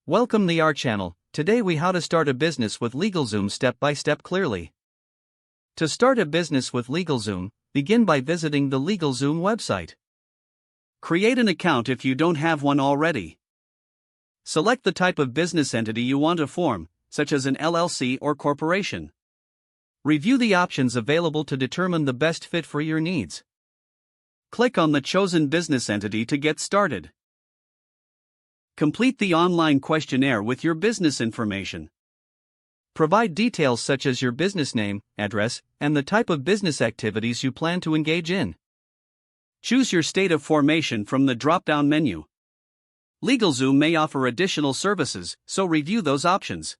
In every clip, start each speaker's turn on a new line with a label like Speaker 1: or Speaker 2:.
Speaker 1: Welcome to our channel. Today we how to start a business with LegalZoom step by step clearly. To start a business with LegalZoom, begin by visiting the LegalZoom website. Create an account if you don't have one already. Select the type of business entity you want to form, such as an LLC or corporation. Review the options available to determine the best fit for your needs. Click on the chosen business entity to get started. Complete the online questionnaire with your business information. Provide details such as your business name, address, and the type of business activities you plan to engage in. Choose your state of formation from the drop-down menu. LegalZoom may offer additional services, so review those options.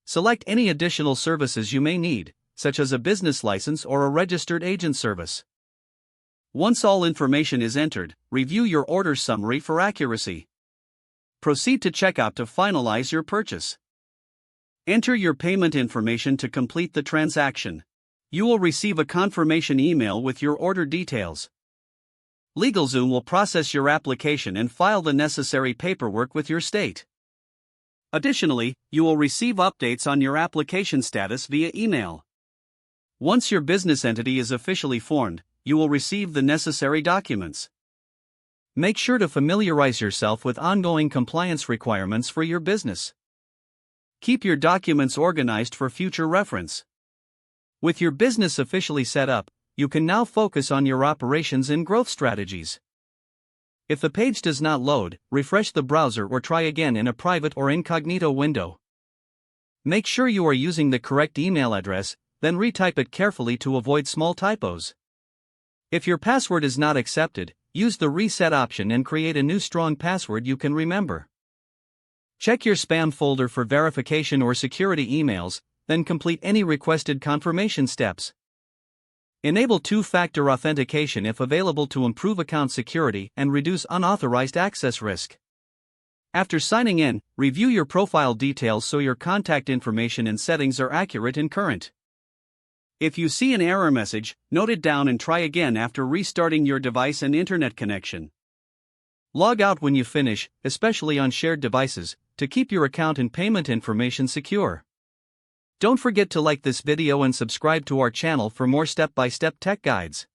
Speaker 1: Select any additional services you may need, such as a business license or a registered agent service. Once all information is entered, review your order summary for accuracy. Proceed to checkout to finalize your purchase. Enter your payment information to complete the transaction. You will receive a confirmation email with your order details. LegalZoom will process your application and file the necessary paperwork with your state. Additionally, you will receive updates on your application status via email. Once your business entity is officially formed, you will receive the necessary documents. Make sure to familiarize yourself with ongoing compliance requirements for your business. Keep your documents organized for future reference. With your business officially set up, you can now focus on your operations and growth strategies. If the page does not load, refresh the browser or try again in a private or incognito window. Make sure you are using the correct email address, then retype it carefully to avoid small typos. If your password is not accepted, use the reset option and create a new strong password you can remember. Check your spam folder for verification or security emails, then complete any requested confirmation steps. Enable two-factor authentication if available to improve account security and reduce unauthorized access risk. After signing in, review your profile details so your contact information and settings are accurate and current. If you see an error message, note it down and try again after restarting your device and internet connection. Log out when you finish, especially on shared devices, to keep your account and payment information secure. Don't forget to like this video and subscribe to our channel for more step-by-step tech guides.